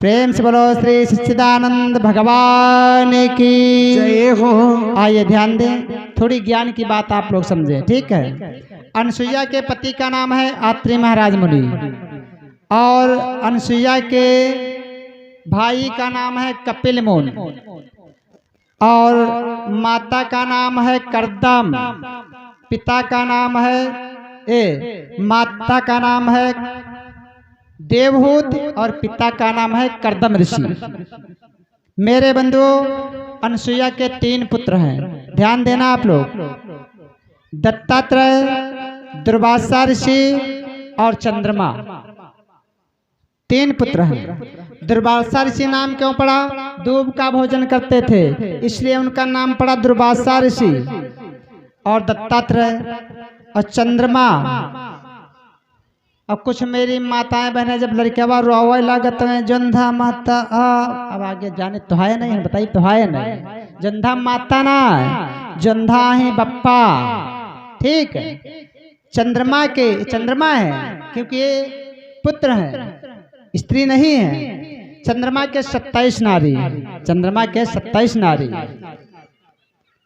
प्रेम से बोलो श्री सच्चिदानंद भगवान की जय हो। आइए ध्यान दें, थोड़ी ज्ञान की बात आप लोग समझें, ठीक है। अनसुईया के पति का नाम है आत्रेय महाराज मुनि और अनसुईया के भाई का नाम है कपिल मुनि और माता का नाम है करदम, पिता का नाम है माता का नाम है देवहूत और पिता का नाम है करदम ऋषि। मेरे बंधुओं, अनसुईया के 3 पुत्र हैं, ध्यान देना आप लोग। दत्तात्रेय, दुर्वासा ऋषि और चंद्रमा, 3 पुत्र हैं। दुर्वासा ऋषि नाम क्यों पड़ा? दूब का भोजन करते थे इसलिए उनका नाम पड़ा दुर्वासा ऋषि। और दत्तात्रेय और चंद्रमा। अब कुछ मेरी माताएं बहनें जब लड़कियां रोवे लागत हैं जंधा माता अब आगे जाने तो है नहीं, बताइए तो है नहीं। जंधा माता ना जंधा ही बप्पा, ठीक है। चंद्रमा है क्योंकि ये पुत्र है, स्त्री नहीं है। चंद्रमा के 27 नारी, चंद्रमा के 27 नारी।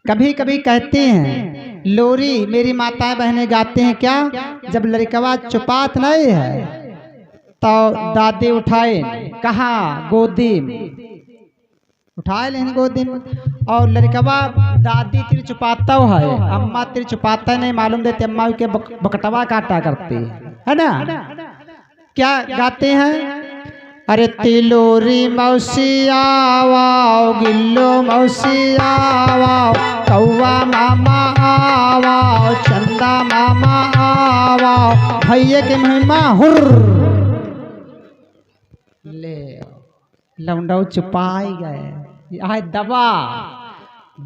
कभी कभी कहती हैं लोरी, मेरी माताएं बहनें गाते हैं क्या, जब लड़कवा चुपात नहीं है तो दादी उठाए कहाँ गोदी में, उठाए लेन गोदी में। और लड़कवा दादी तिर चुपाता है, अम्मा तिर चुपाता नहीं मालूम देते, अम्मा के बकटवा काटा करती है ना। क्या गाते हैं? अरे तिलोरी मौसी आवाओ, गिल्लो मौसी आवाओ, कौवा मामा आवाओ, चंदा मामा आवाओ, भैया के महिमा हुर ले लौंडो छुपाई गए। आए दबा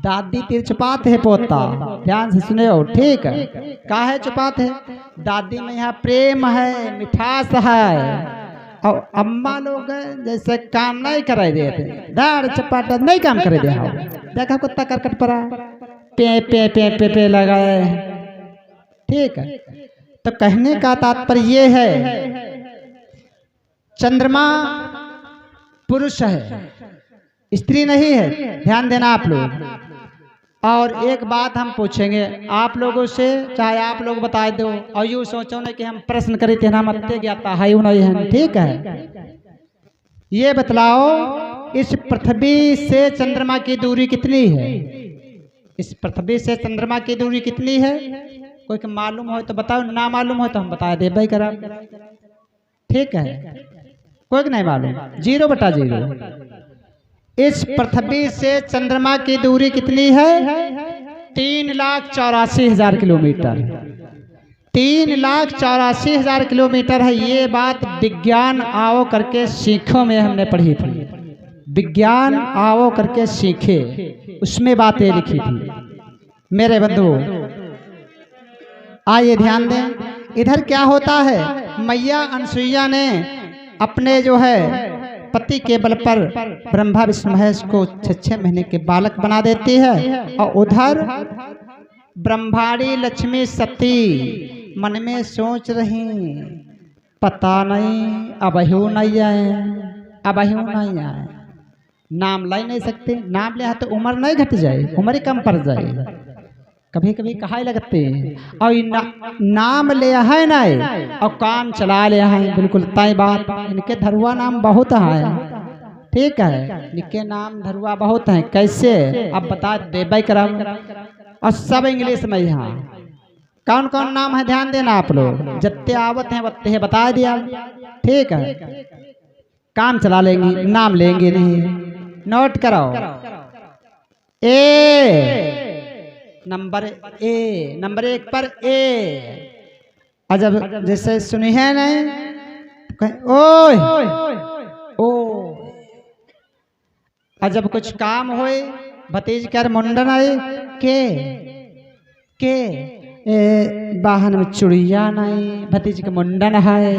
दादी तीर छुपाते है पोता, ध्यान से सुने हो, ठीक है। काहे छुपाते है? दादी में यहाँ प्रेम है, मिठास है। और अम्मा लोग जैसे काम नहीं करे देते, दाढ़ चपाटा नहीं काम करे दे। देखा कुत्ता करकट पड़ा पे पे पे पे पे लगाए, ठीक है। तो कहने का तात्पर्य ये है, चंद्रमा पुरुष है, स्त्री नहीं है, ध्यान देना आप लोग। और एक बात हम पूछेंगे आप लोगों से, चाहे आप लोग बता दो और यूँ सोचो ना कि हम प्रश्न करे थे ना मत ज्ञाता है नहीं है, ठीक है। ये बतलाओ इस पृथ्वी से चंद्रमा की दूरी कितनी है? इस पृथ्वी से चंद्रमा की दूरी कितनी है? कोई मालूम हो तो बताओ, ना मालूम हो तो हम बता दे भाई करा, ठीक है। कोई नहीं मालूम, 0/0। इस पृथ्वी से चंद्रमा की दूरी कितनी है? 3,84,000 किलोमीटर। 3,84,000 किलोमीटर है। ये बात विज्ञान आओ करके सीखो में हमने पढ़ी थी, विज्ञान आओ करके सीखे, उसमें बातें लिखी थी। मेरे बंधुओं आइए ध्यान दें, इधर क्या होता है, मैया अनसुईया ने अपने जो है पति के बल पर ब्रह्मा विष्णु महेश को 6 महीने के बालक बना देती है। और उधर ब्रह्माणी लक्ष्मी सती मन में सोच रही, पता नहीं अबहू नहीं आए, अबहू नहीं आए। नाम ला नहीं सकते, नाम लिया तो उम्र नहीं घट जाए, उम्र ही कम पड़ जाए। कभी कभी कहा लगते हैं और नाम ले है नहीं और काम चला ले है, बिल्कुल तय बात। इनके धरुआ नाम बहुत है, ठीक है, इनके नाम धरुआ बहुत हैं। कैसे अब बता दे करा, और सब इंग्लिश में। यहाँ कौन कौन नाम है ध्यान देना आप लोग, जत्ते आवत हैं वत्ते है बता दिया, ठीक है। काम चला लेंगे, नाम लेंगे नहीं। नोट कराओ, ए नंबर 1 पर ए। और जब जैसे सुनी है नहीं ओए ओ, और जब कुछ काम होए भतीज कर मुंडन आए के बाहन में चुड़िया नहीं, भतीज के मुंडन है,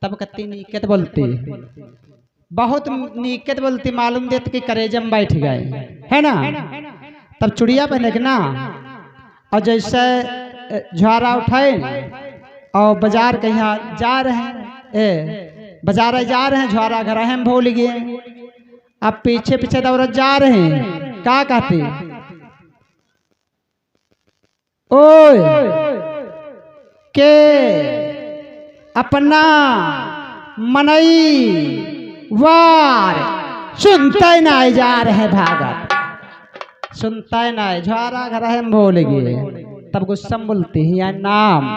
तब कत्ती नीकत बोलती, बहुत नीकत बोलती, मालूम देते कि करेजम बैठ गए है ना। तब चुड़िया पहने के ना, और जैसे झुआरा उठाए और बाजार कहीं जा रहे हैं, बाजारे जा रहे हैं, झोरा घर हम भूल गए। अब पीछे पीछे दौड़त जा रहे हैं, क्या कहते ओए के अपना मनई वार सुनते नहीं जा रहे भागत, सुनते नहीं, झोरा घर हम भूल गए। तब गुस्सा बोलती है या नाम।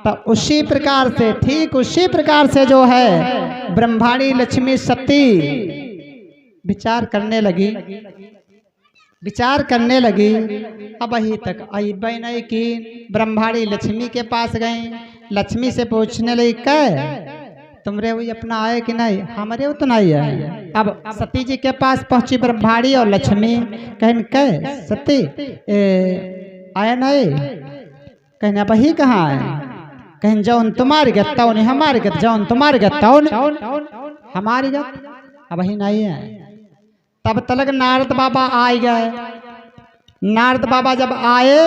तब उसी प्रकार से, ठीक उसी प्रकार से जो है ब्रह्माणी लक्ष्मी सती विचार करने लगी, विचार करने लगी। अब अभी तक आई नहीं कि ब्रह्माणी लक्ष्मी के पास गई, लक्ष्मी से पूछने लगी कै तुमरे वही अपना आए कि नहीं, हमारे वो तो नहीं है। अब सती जी के पास पहुंची ब्रह्माणी और लक्ष्मी, कहन कै सती आया नहीं, कहने अब ही कहाँ आए, कहीं जौन तुम्हारी गत्ता नहीं हमारी गत, जौन तुम्हारी गत्ता हमारी गत, अब ही नहीं है। तब तलक नारद बाबा आ गए। नारद बाबा जब आए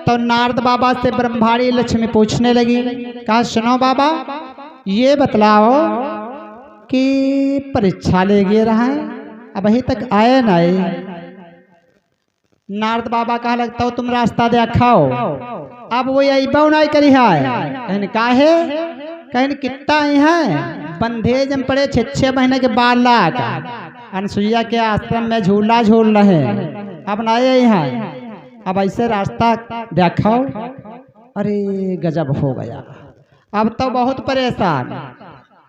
तो नारद बाबा से ब्रह्माणी लक्ष्मी पूछने लगी, कहा सुनो बाबा ये बतलाओ कि परीक्षा ले गए रहा है, अब अभी तक आए नहीं। नारद बाबा कहा लगता हो तुम रास्ता देखाओ, अब वो अबो नहीं करी है, कहने काहे, कहने कितना ही है बंधेज में पड़े 6 महीने के बालक अनसुईया के आश्रम में झूला झूल रहे, अब नए ही हैं, अब ऐसे रास्ता देखाओ। अरे गजब हो गया, अब तो बहुत परेशान,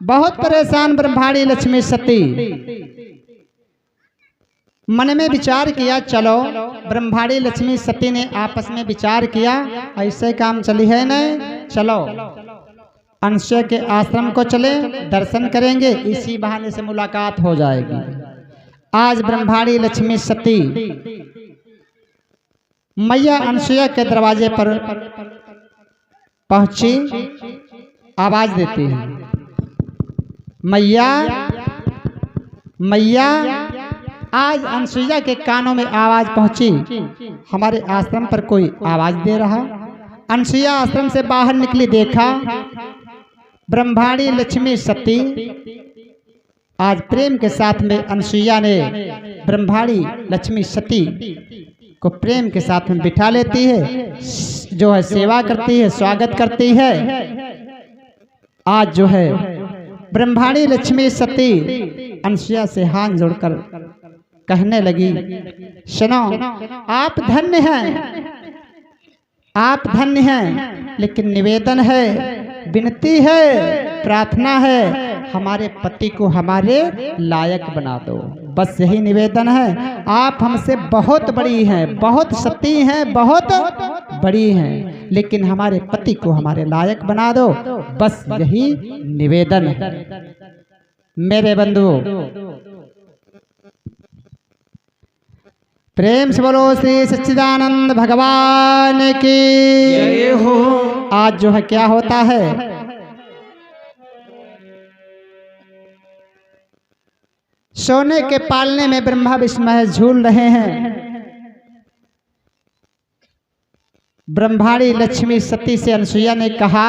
बहुत परेशान ब्रह्माणी लक्ष्मी सती। मन में विचार किया, चलो ब्रह्माणी लक्ष्मी सती ने आपस में विचार किया ऐसे काम चली है नहीं, चलो अनसुया के आश्रम को चले, दर्शन करेंगे, इसी बहाने से मुलाकात हो जाएगी। आज ब्रह्माणी लक्ष्मी सती मैया अनसुया के दरवाजे पर पहुंची, आवाज देती है मैया मैया। आज अनसुईया के कानों में आवाज पहुंची, हमारे आश्रम पर कोई आवाज दे रहा। अनसुईया आश्रम से बाहर निकली, देखा ब्रह्माणी लक्ष्मी सती आज प्रेम के साथ में अनसुईया ने ब्रह्माणी लक्ष्मी सती को प्रेम के साथ में बिठा लेती है, जो है सेवा करती है, स्वागत करती है। आज जो है ब्रह्माणी लक्ष्मी सती अनसुईया से हाथ जोड़कर कहने लगी, सुनो आप धन्य हैं, आप धन्य हैं, लेकिन निवेदन है, विनती है, प्रार्थना है, हमारे पति को हमारे लायक बना दो, बस यही निवेदन है। आप हमसे बहुत बड़ी हैं, बहुत सती हैं, बहुत बड़ी हैं, लेकिन हमारे पति को हमारे लायक बना दो, बस यही निवेदन है। मेरे बंधुओं प्रेम से बोलो श्री सच्चिदानंद भगवान की जय हो। आज जो है क्या होता है, सोने के पालने में ब्रह्मा विष्णु महेश झूल रहे हैं। ब्रह्माणी लक्ष्मी सती से अनसुईया ने कहा,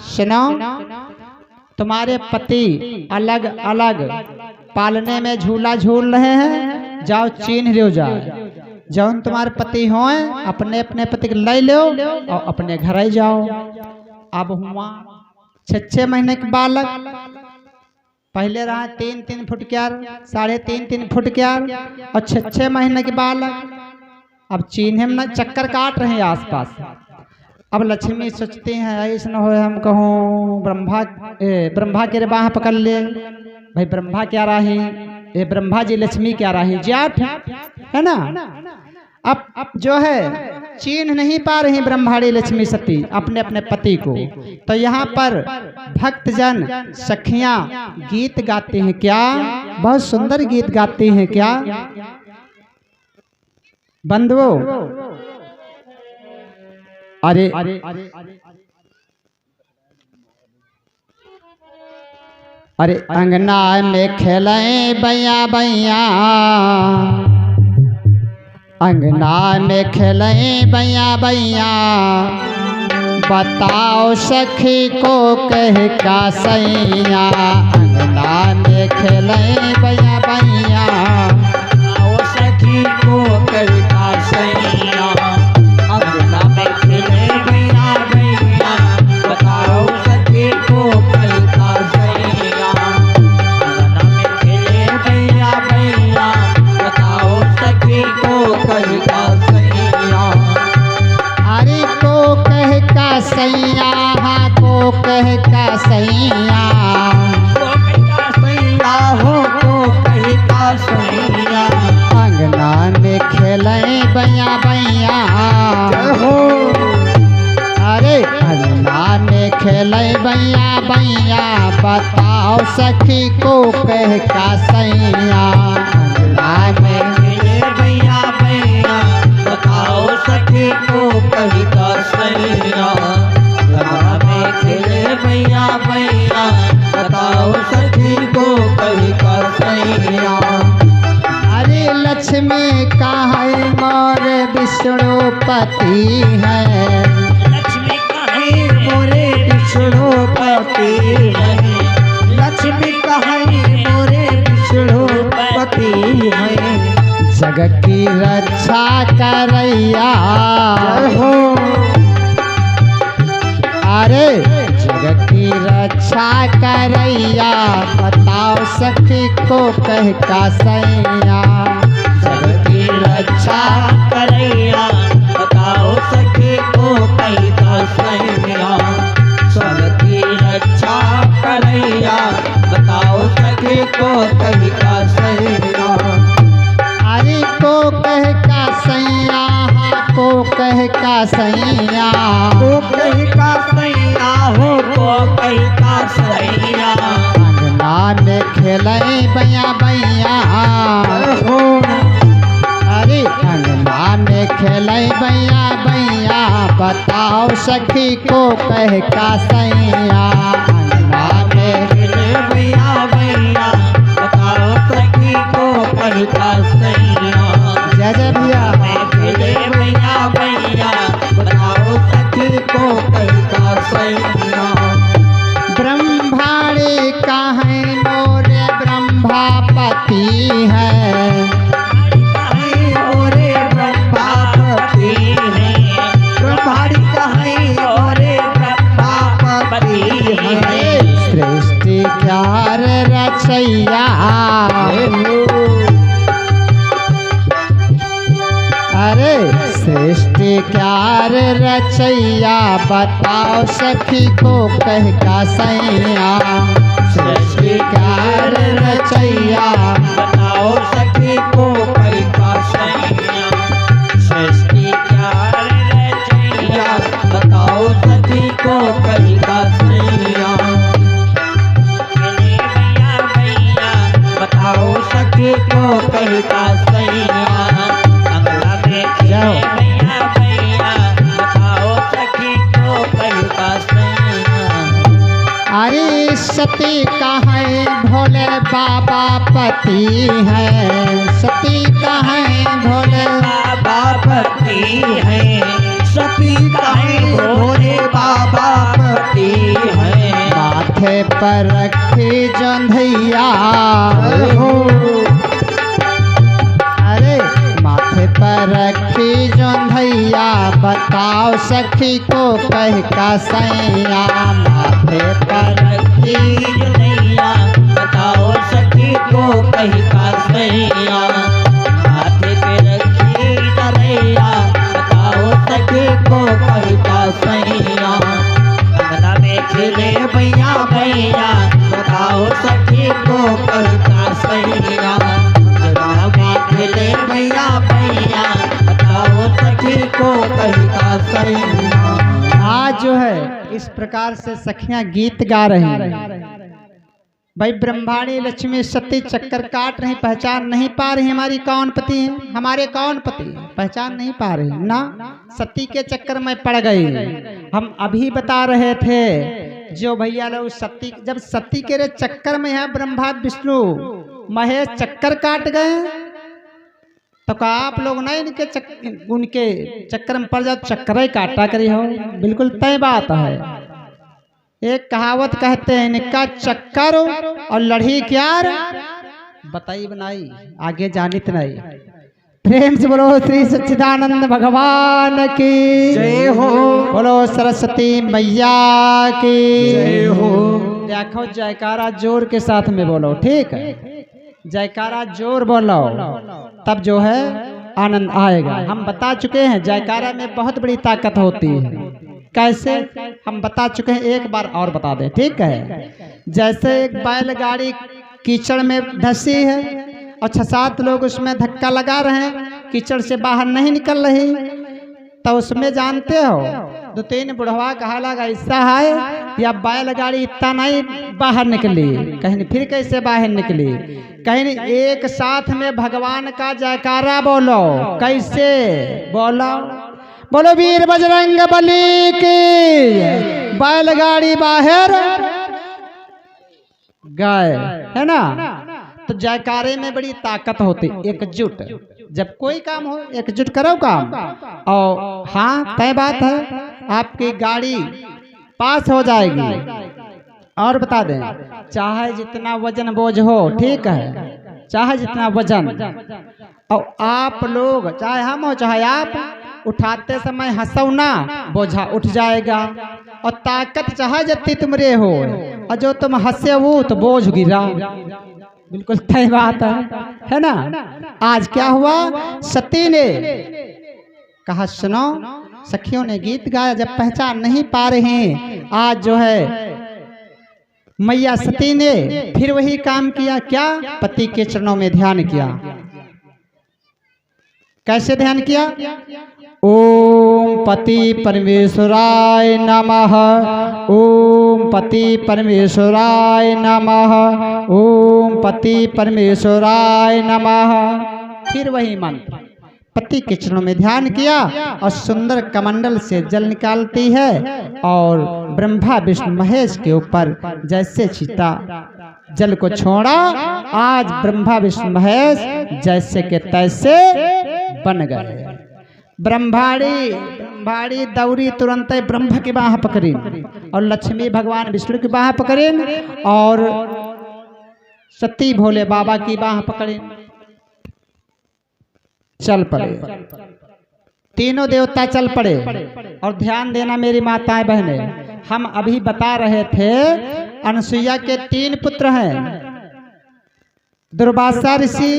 सुनो तुम्हारे पति अलग अलग पालने में झूला झूल रहे हैं, जाओ चिन्ह लो, जाओ जौन तुम्हारे पति हो अपने अपने पति को ले लो और अपने घर ही जाओ। अब हुआ 6 महीने के बालक, पहले रहा 3-3 फुट क्या, 3.5-3 फुट क्या, और 6 महीने के बालक। अब चिन्ह में चक्कर काट रहे हैं आसपास। अब लक्ष्मी सोचती हैं ऐसा न हो हम कहूँ ब्रह्मा के बाह पकड़ ले, भाई ब्रह्मा क्या रही, ये ब्रह्मा जी लक्ष्मी क्या रही, जाट है ना। अब जो है चिन्ह नहीं पा रही ब्रह्माणी लक्ष्मी सती अपने अपने पति को, तो यहाँ पर भक्तजन सखियां गीत गाते हैं, क्या बहुत सुंदर गीत गाती हैं क्या बंधुओं। अरे अरे अंगना में खेले बैया बैया, अंगना में खेले बैया बैया, बताओ सखी को कह का सैया अंगना में खेले भैया भैया। बताओ सखी को कह का सैया अंगना में खेले भैया भैया। बताओ सखी को कह का सैया अंगना में खेले भैया भैया। बताओ सखी को कह का सैया। अरे को कह का सैया हाँ को कह का सैया। को कह का सैया हो को कह का सैया अंगना में खेले भैया भैया हो। अरे अंगना में खेले भैया भैया। बताओ सखी को कह का सैया अंगना में खेले भैया भैया। बताओ सखी को कह का सैया अंगना में खेले भैया भैया। बताओ सखी को कह का सैया। अरे लक्ष्मी कहाँ मोर विष्णुपति है। लक्ष्मी कहे मोरे विष्णुपति है। लक्ष्मी कहे मोरे विष्णुपति है। जग की रक्षा करैया हो। अरे जग की रक्षा करैया। बताओ सखी को कह का सैया जग की रक्षा करैया। बताओ सखी को कह का सैया जग की रक्षा करैया। बताओ सखी को कह का सैया। अरे को कह का सैया हाँ को कह का सैया। को कह का सैया हो को कह का सैया अंगना में खेले भैया भैया हो। अरे अंगना में खेले भैया भैया। बताओ सखी को कह का सैया अंगना में खेले भैया भैया। बताओ सखी को कह का सैया जय जय भैया। खेले भैया भैया। बताओ सखी को कह का सैया। ब्रह्माणी कहाँ मोरे ब्रह्मापति है। ओरे ब्रह्मापति है। ब्रह्माणी कहे ओरे ब्रह्मापति है। सृष्टि प्यार रचैया। अरे सृष्टि प्यार रचैया। बताओ सखी को कह का सैया सृष्टि प्यार रचैया। बताओ सखी को कह का सैया सृष्टि प्यार रचैया। बताओ सखी को कह का सैया। भैया भैया। बताओ सखी को कह का सैया अंगना में खेले भैया भैया। बताओ सखी को कह का सैया। अरे सती कहाँ भोले बाबा पति है। सती कहाँ भोले बाबा पति है। सती कहे भोले बाबा पति है। माथे पर रखी जोंधैया हो। अरे माथे पर रखी जोंधैया। बताओ सखी को कह का सैया माथे पर रखी जोंधैया। बताओ सखी को कह का सैया माथे पे रखी जोंधैया। बताओ सखी को कह का सैया अंगना में खेले भैया भैया। बताओ सखी को कह का सैया अंगना में खेले भैया भैया। बताओ सखी को कह का सैया। आज जो है इस प्रकार से सखियां गीत गा रही हैं। भाई ब्रह्माणी लक्ष्मी सती चक्कर काट रही, पहचान नहीं पा रही हमारी कौन पति है, हमारे कौन पति है, पहचान नहीं पा रही ना। सती के चक्कर में पड़ गई। हम अभी बता रहे थे जो भैया लोग सती, जब सती के रे चक्कर में है ब्रह्मा विष्णु महेश चक्कर काट गए तो का आप लोग नहीं उनके चक्कर में पड़ जाओ, चक्कर ही काटा करी हो। बिल्कुल तय बात है। एक कहावत कहते हैं, इनका चक्कर और लड़ी क्या बताई बनाई, आगे जानित नहीं। प्रेम से बोलो श्री सच्चिदानंद भगवान की जय हो। बोलो सरस्वती मैया की जय हो। देखो जयकारा जोर के साथ में बोलो, ठीक है? जयकारा जोर बोलो, तब जो है आनंद आएगा। हम बता चुके हैं जयकारा में बहुत बड़ी ताकत होती है। कैसे हम बता चुके हैं, एक बार और बता दें, ठीक है? जैसे एक बैलगाड़ी कीचड़ में धंसी है और 6-7 लोग उसमें धक्का लगा रहे हैं, कीचड़ से बाहर नहीं निकल रही, तो उसमें जानते हो 2-3 बुढ़वा कहा लगा ऐसा है या बैलगाड़ी इतना नहीं बाहर निकली, कहीं फिर कैसे बाहर निकली? कहीं एक साथ में भगवान का जयकारा बोलो। कैसे बोलो? बोलो वीर बजरंग बली की, बैलगाड़ी बाहर गए, है ना? तो जयकारे में बड़ी ताकत होती, एकजुट। जब कोई काम हो एकजुट करो काम। और हाँ तय बात है, आपकी गाड़ी पास हो जाएगी। और बता दें, चाहे जितना वजन बोझ हो, ठीक है, चाहे जितना वजन, और आप लोग चाहे हम हो चाहे आप, उठाते समय हंसो ना, बोझा उठ जाएगा। और ताकत चाहे जितनी तुमरे हो, और जो तुम हंसे वो तो बोझ गिरा। बिल्कुल सही बात है ना? आज क्या हुआ, सती ने कहा सुनो, सखियों ने गीत गाया, जब पहचान नहीं पा रहे हैं, आज जो है मैया सती ने फिर वही काम किया। क्या? पति के चरणों में ध्यान किया। कैसे ध्यान किया? ओम पति परमेश्वराय नमः, ओम पति परमेश्वराय नमः, ओम पति परमेश्वराय नमः। फिर वही मंत्र, पति के चरणों में ध्यान किया और सुंदर कमंडल से जल निकालती है और ब्रह्मा विष्णु महेश के ऊपर जैसे छीटा जल को छोड़ा, आज ब्रह्मा विष्णु महेश जैसे के तैसे बन गए। ब्रह्माड़ी दौड़ी तुरंत ब्रह्मा की बाह पकड़ी और लक्ष्मी भगवान विष्णु की बाह पकड़ी और सती भोले बाबा की बाह पकड़ी, चल पड़े। तीनों देवता चल पड़े। और ध्यान देना मेरी माताएं बहनें, हम अभी बता रहे थे अनसुईया के 3 पुत्र हैं, दुर्वासा ऋषि,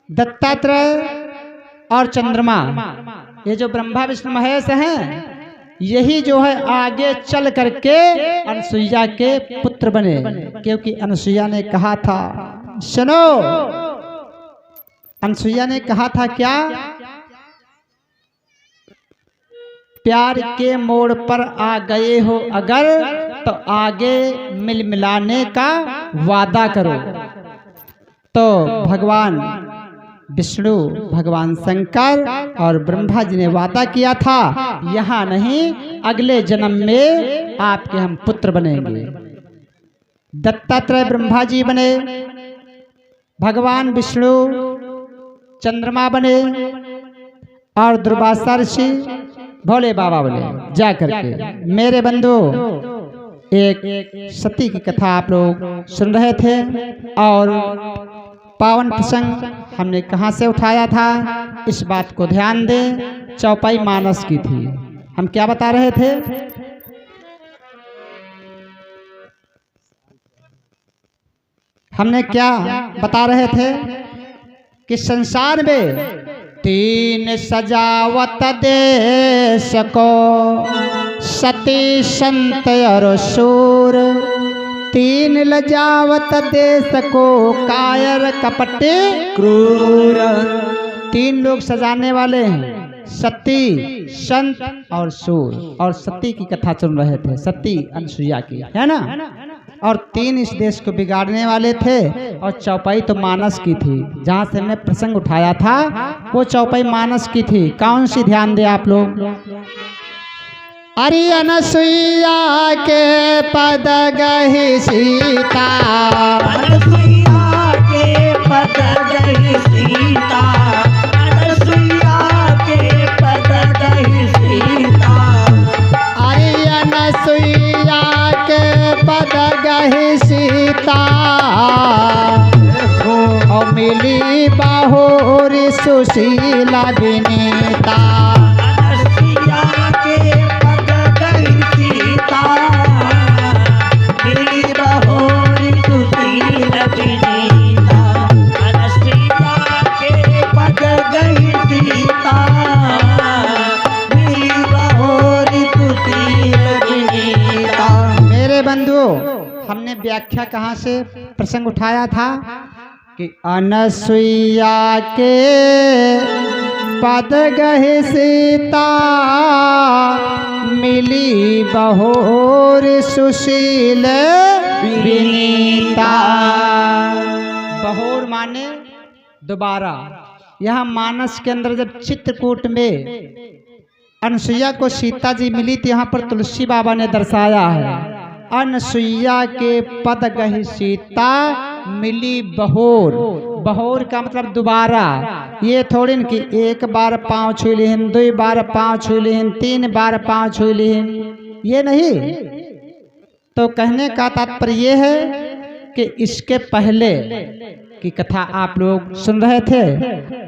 दत्तात्रेय और चंद्रमा। ये जो ब्रह्मा विष्णु महेश हैं, यही जो है आगे चल करके अनसुईया के पुत्र बने, क्योंकि अनसुईया ने कहा था, सुनो, अनसुईया ने कहा था क्या? प्यार के मोड़ पर आ गए हो अगर, तो आगे मिल मिलाने का वादा करो। तो भगवान विष्णु, भगवान शंकर और ब्रह्मा जी ने वादा किया था, यहाँ नहीं अगले जन्म में आपके हम पुत्र बनेंगे। दत्तात्रेय ब्रह्मा जी बने, भगवान विष्णु चंद्रमा बने और दुर्वासा ऋषि भोले बाबा बने। जा करके मेरे बंधु, एक सती की कथा आप लोग सुन रहे थे और पावन प्रसंग हमने कहाँ से उठाया था, इस बात को ध्यान दें। चौपाई मानस की थी। हम क्या बता रहे थे? हमने क्या बता रहे थे कि संसार में 3 सजावत देश को, सती संत और शूर। 3 लजावत देश को, कायर कपटे क्रूर। 3 लोग सजाने वाले हैं, सती, संत और शूर। और सती की कथा सुन रहे थे, सती अनसुईया की, है ना? और 3 इस देश को बिगाड़ने वाले थे। और चौपाई तो मानस की थी, जहाँ से हमने प्रसंग उठाया था वो चौपाई मानस की थी। कौन सी? ध्यान दे आप लोग। अरे अनसुईया के पद गही सीता, अनसुईया के पद गही सीता, मिली बहुर सुशीला विनीता। अनसुईया के पद गई सीता, मिली बहुर सुशील विनीता। अनसुईया के पद गई सीता, मिली बहुर सुशील विनीता। मेरे बंधुओं, हमने व्याख्या कहाँ से प्रसंग उठाया था कि अनसुईया के पद गहि सीता, मिली बहुर सुशील विनीता। बहुर माने दोबारा। यहाँ मानस के अंदर जब चित्रकूट में अनसुईया को सीता जी मिली थी, यहाँ पर तुलसी बाबा ने दर्शाया है अनसुईया के पद गहि सीता, मिली बहुर। बहुर का मतलब दोबारा। ये थोड़ी न कि एक बार पाँव छू लिहिन, 2 बार पाँव छू लिहिन, 3 बार पाँव छू लिहिन, ये नहीं। तो कहने का तात्पर्य ये है कि इसके पहले की कथा आप लोग सुन रहे थे।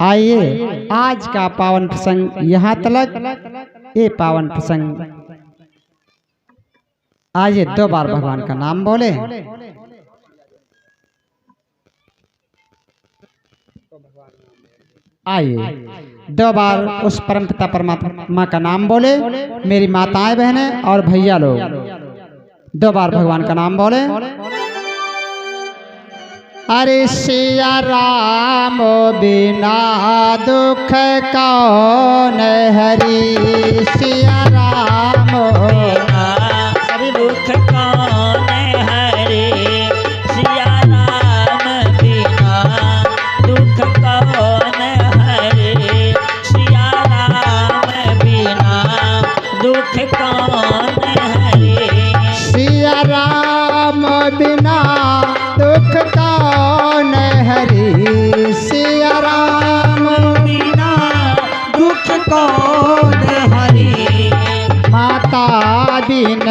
आइए आज का पावन प्रसंग यहाँ तलक। ये पावन प्रसंग आइए 2 बार भगवान का नाम बोले। आइए 2 बार उस परम पिता परमात्मा का नाम बोले। मेरी माताएं बहनें और भैया लोग 2 बार भगवान का नाम बोले। अरे सिया राम बिना दुख कौन हरि, सिया राम सभी दुख कौन हरे, सिया राम बिना दुख कौन हरे, सिया राम बिना दुख कौन हरे, सिया राम बिना दुख कौन हरि, सिया राम बिना दुख कौन हरे। माता बिन,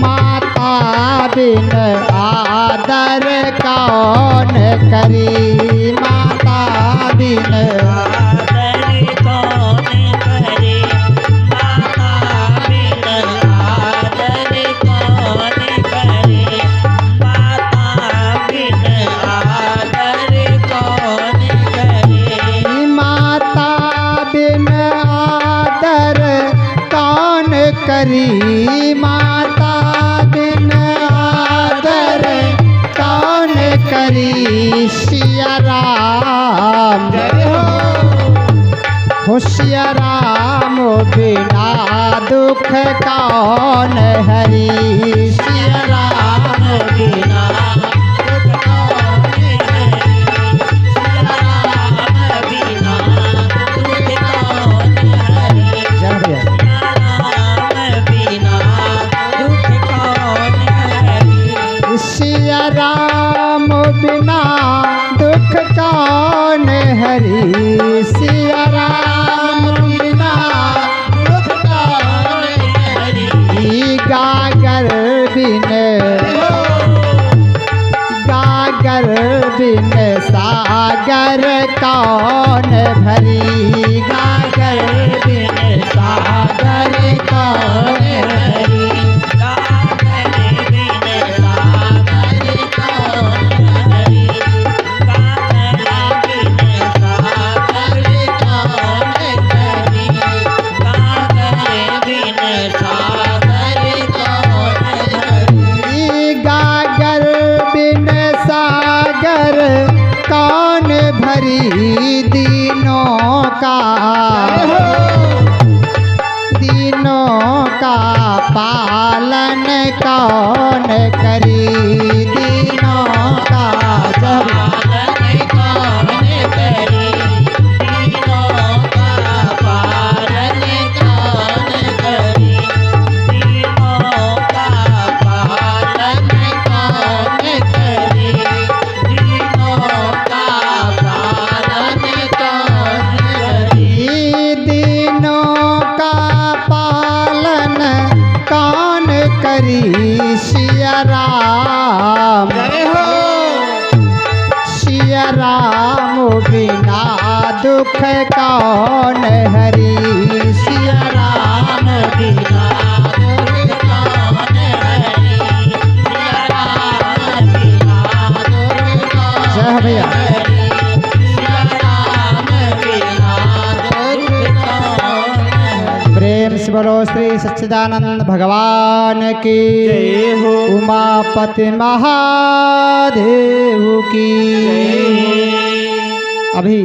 माता बिन आदर कौन करी, माता बिन आदर कौन करे, माता बिन आदर कौन करे, माता बिन आदर कौन करे, माता बिन आदर कौन करी, माता बिन आदर कौन करी, सिया राम हो, सिया राम बिना दुख कौन हरि, सिया राम बिना दुख कौन हरे, सिया राम बिना दुख कौन हरे, जय भैया। सिया राम बिना दुख कौन हरे, सिया राम बिना दुख कौन हरि, सिया राम बिना दुख कौन हरि, गागर बिन, गागर बिन सागर कौन भरी, गागर बिन सागर कौन भरी, गागर बिन सागर कौन हरे, गागर बिन सागर कौन हरे, गागर बिन सागर कौन हरे, गागर बिन सागर कौन भरी, दीनों का, दीनों का पालन कौन करी, दीनों का जब पालन कौन करे, दीनों का पालन कौन करे, दीनों का पालन कौन करे, दीनों का पालन कौन करे, दीनों का पालन कौन करी, सिया राम सिया राम बिना दुख कौन हरी सिया राम बिना दुख कौन हरी सिया राम बिना दुख कौन जय भैया सिया राम बिना दुख कौन हरी। प्रेम से बोलो श्री सच्चिदानंद भगवान की जय हो। उमापति महादेव की। अभी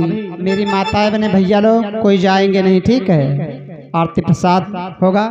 मेरी माताएं बने भैया लोग कोई जाएंगे नहीं, ठीक है? आरती प्रसाद होगा।